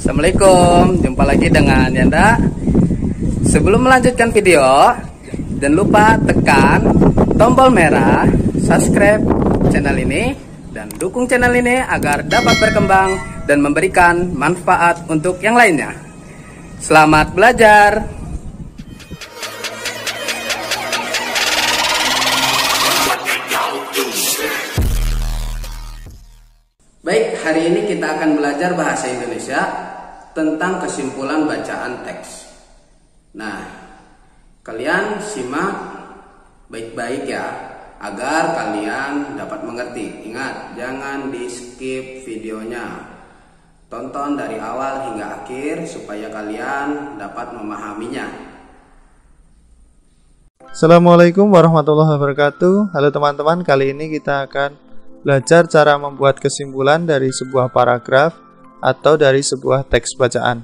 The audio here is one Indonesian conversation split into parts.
Assalamualaikum, jumpa lagi dengan Yanda. Sebelum melanjutkan video, jangan lupa tekan tombol merah subscribe channel ini dan dukung channel ini agar dapat berkembang dan memberikan manfaat untuk yang lainnya. Selamat belajar. Baik, hari ini kita akan belajar bahasa Indonesia tentang kesimpulan bacaan teks. Nah, kalian simak baik-baik ya, agar kalian dapat mengerti. Ingat, jangan di skip videonya. Tonton dari awal hingga akhir supaya kalian dapat memahaminya. Assalamualaikum warahmatullahi wabarakatuh. Halo teman-teman, kali ini kita akan belajar cara membuat kesimpulan dari sebuah paragraf atau dari sebuah teks bacaan.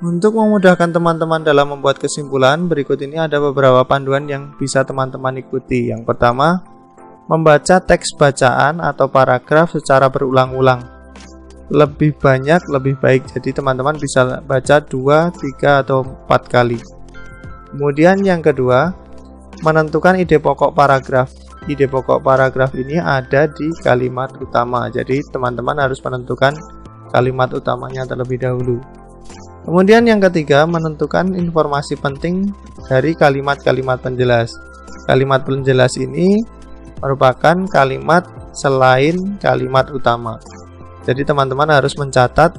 Untuk memudahkan teman-teman dalam membuat kesimpulan, berikut ini ada beberapa panduan yang bisa teman-teman ikuti. Yang pertama, membaca teks bacaan atau paragraf secara berulang-ulang. Lebih banyak, lebih baik. Jadi teman-teman bisa baca 2, 3, atau 4 kali. Kemudian yang kedua, menentukan ide pokok paragraf. Ide pokok paragraf ini ada di kalimat utama. Jadi teman-teman harus menentukan kalimat utamanya terlebih dahulu. Kemudian yang ketiga, menentukan informasi penting dari kalimat-kalimat penjelas. Kalimat penjelas ini merupakan kalimat selain kalimat utama. Jadi teman-teman harus mencatat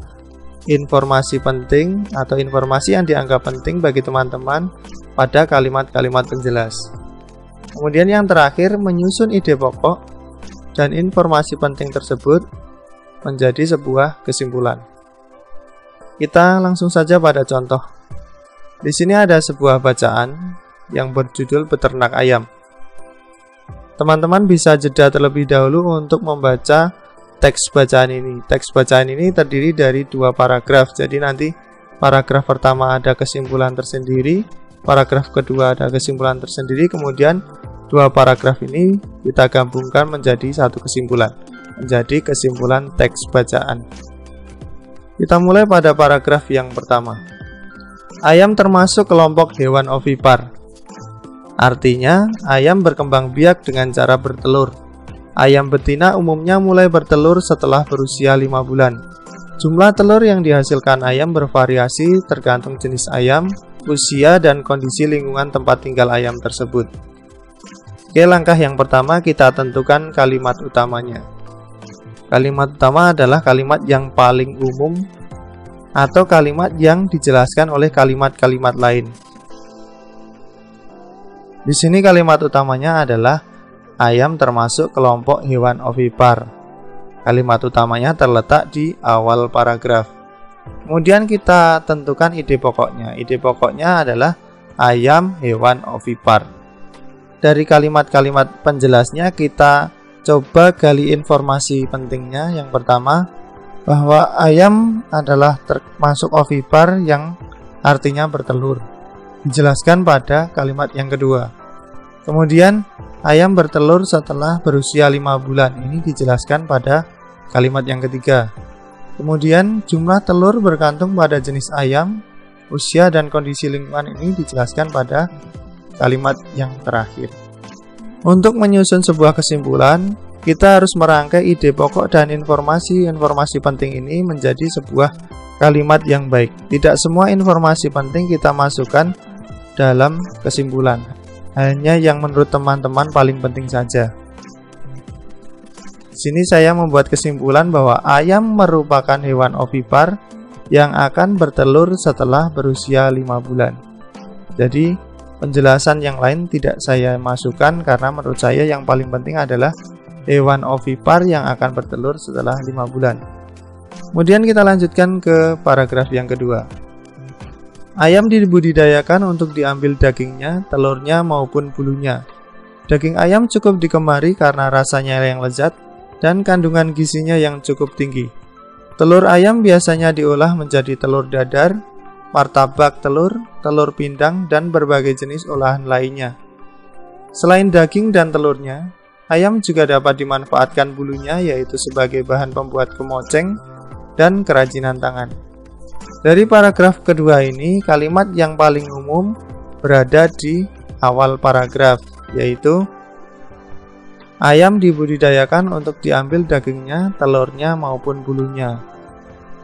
informasi penting atau informasi yang dianggap penting bagi teman-teman pada kalimat-kalimat penjelas. Kemudian yang terakhir, menyusun ide pokok dan informasi penting tersebut menjadi sebuah kesimpulan. Kita langsung saja pada contoh. Di sini ada sebuah bacaan yang berjudul Beternak Ayam. Teman-teman bisa jeda terlebih dahulu untuk membaca teks bacaan ini. Teks bacaan ini terdiri dari 2 paragraf. Jadi nanti paragraf pertama ada kesimpulan tersendiri, paragraf kedua ada kesimpulan tersendiri, kemudian 2 paragraf ini kita gabungkan menjadi satu kesimpulan, menjadi kesimpulan teks bacaan. Kita mulai pada paragraf yang pertama. Ayam termasuk kelompok hewan ovipar. Artinya, ayam berkembang biak dengan cara bertelur. Ayam betina umumnya mulai bertelur setelah berusia 5 bulan. Jumlah telur yang dihasilkan ayam bervariasi tergantung jenis ayam, usia, dan kondisi lingkungan tempat tinggal ayam tersebut. Oke, langkah yang pertama kita tentukan kalimat utamanya. Kalimat utama adalah kalimat yang paling umum atau kalimat yang dijelaskan oleh kalimat-kalimat lain. Di sini kalimat utamanya adalah ayam termasuk kelompok hewan ovipar. Kalimat utamanya terletak di awal paragraf. Kemudian kita tentukan ide pokoknya. Ide pokoknya adalah ayam hewan ovipar. Dari kalimat-kalimat penjelasnya kita coba gali informasi pentingnya. Yang pertama, bahwa ayam adalah termasuk ovipar yang artinya bertelur. Dijelaskan pada kalimat yang kedua. Kemudian, ayam bertelur setelah berusia 5 bulan. Ini dijelaskan pada kalimat yang ketiga. Kemudian, jumlah telur bergantung pada jenis ayam, usia, dan kondisi lingkungan. Ini dijelaskan pada kalimat yang terakhir. Untuk menyusun sebuah kesimpulan, kita harus merangkai ide pokok dan informasi-informasi penting ini menjadi sebuah kalimat yang baik. Tidak semua informasi penting kita masukkan dalam kesimpulan, hanya yang menurut teman-teman paling penting saja. Di sini saya membuat kesimpulan bahwa ayam merupakan hewan ovipar yang akan bertelur setelah berusia 5 bulan. Jadi, penjelasan yang lain tidak saya masukkan karena menurut saya yang paling penting adalah hewan ovipar yang akan bertelur setelah 5 bulan. Kemudian kita lanjutkan ke paragraf yang kedua. Ayam dibudidayakan untuk diambil dagingnya, telurnya maupun bulunya. Daging ayam cukup digemari karena rasanya yang lezat dan kandungan gizinya yang cukup tinggi. Telur ayam biasanya diolah menjadi telur dadar, martabak telur, telur pindang, dan berbagai jenis olahan lainnya. Selain daging dan telurnya, ayam juga dapat dimanfaatkan bulunya yaitu sebagai bahan pembuat kemoceng, dan kerajinan tangan. Dari paragraf kedua ini, kalimat yang paling umum berada di awal paragraf, yaitu ayam dibudidayakan untuk diambil dagingnya, telurnya maupun bulunya.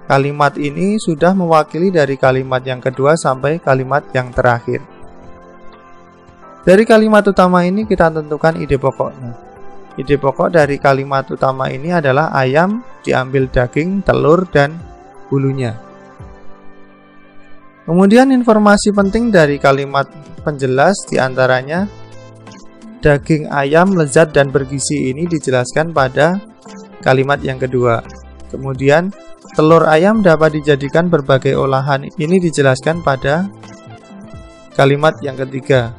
Kalimat ini sudah mewakili dari kalimat yang kedua sampai kalimat yang terakhir. Dari kalimat utama ini kita tentukan ide pokoknya. Ide pokok dari kalimat utama ini adalah ayam diambil daging, telur, dan bulunya. Kemudian informasi penting dari kalimat penjelas diantaranya daging ayam lezat dan bergizi ini dijelaskan pada kalimat yang kedua. Kemudian telur ayam dapat dijadikan berbagai olahan ini dijelaskan pada kalimat yang ketiga.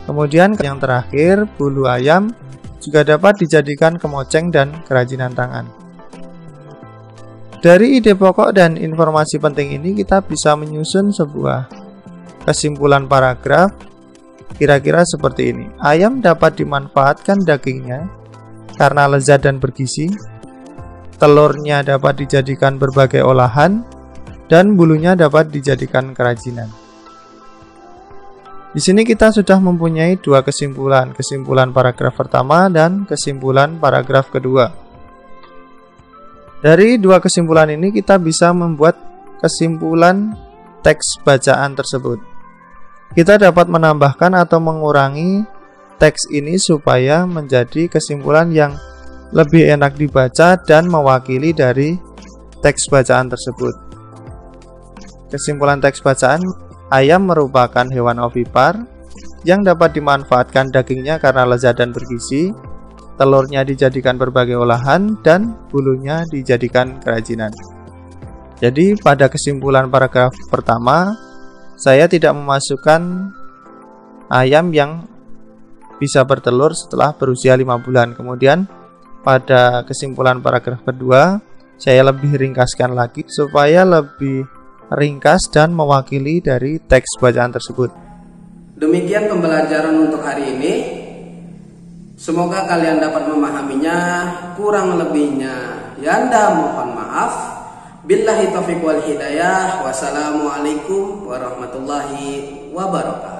Kemudian yang terakhir, bulu ayam juga dapat dijadikan kemoceng dan kerajinan tangan. Dari ide pokok dan informasi penting ini kita bisa menyusun sebuah kesimpulan paragraf kira-kira seperti ini. Ayam dapat dimanfaatkan dagingnya karena lezat dan bergizi. Telurnya dapat dijadikan berbagai olahan, dan bulunya dapat dijadikan kerajinan. Di sini kita sudah mempunyai dua kesimpulan paragraf pertama dan kesimpulan paragraf kedua. Dari dua kesimpulan ini kita bisa membuat kesimpulan teks bacaan tersebut. Kita dapat menambahkan atau mengurangi teks ini supaya menjadi kesimpulan yang lebih enak dibaca dan mewakili dari teks bacaan tersebut. Kesimpulan teks bacaan, ayam merupakan hewan ovipar yang dapat dimanfaatkan dagingnya karena lezat dan bergizi, telurnya dijadikan berbagai olahan, dan bulunya dijadikan kerajinan. Jadi pada kesimpulan paragraf pertama, saya tidak memasukkan ayam yang bisa bertelur setelah berusia 5 bulan. Kemudian pada kesimpulan paragraf kedua, saya lebih ringkaskan lagi supaya lebih ringkas dan mewakili dari teks bacaan tersebut. Demikian pembelajaran untuk hari ini. Semoga kalian dapat memahaminya. Kurang lebihnya Yanda mohon maaf. Billahi taufiq wal hidayah. Wassalamualaikum warahmatullahi wabarakatuh.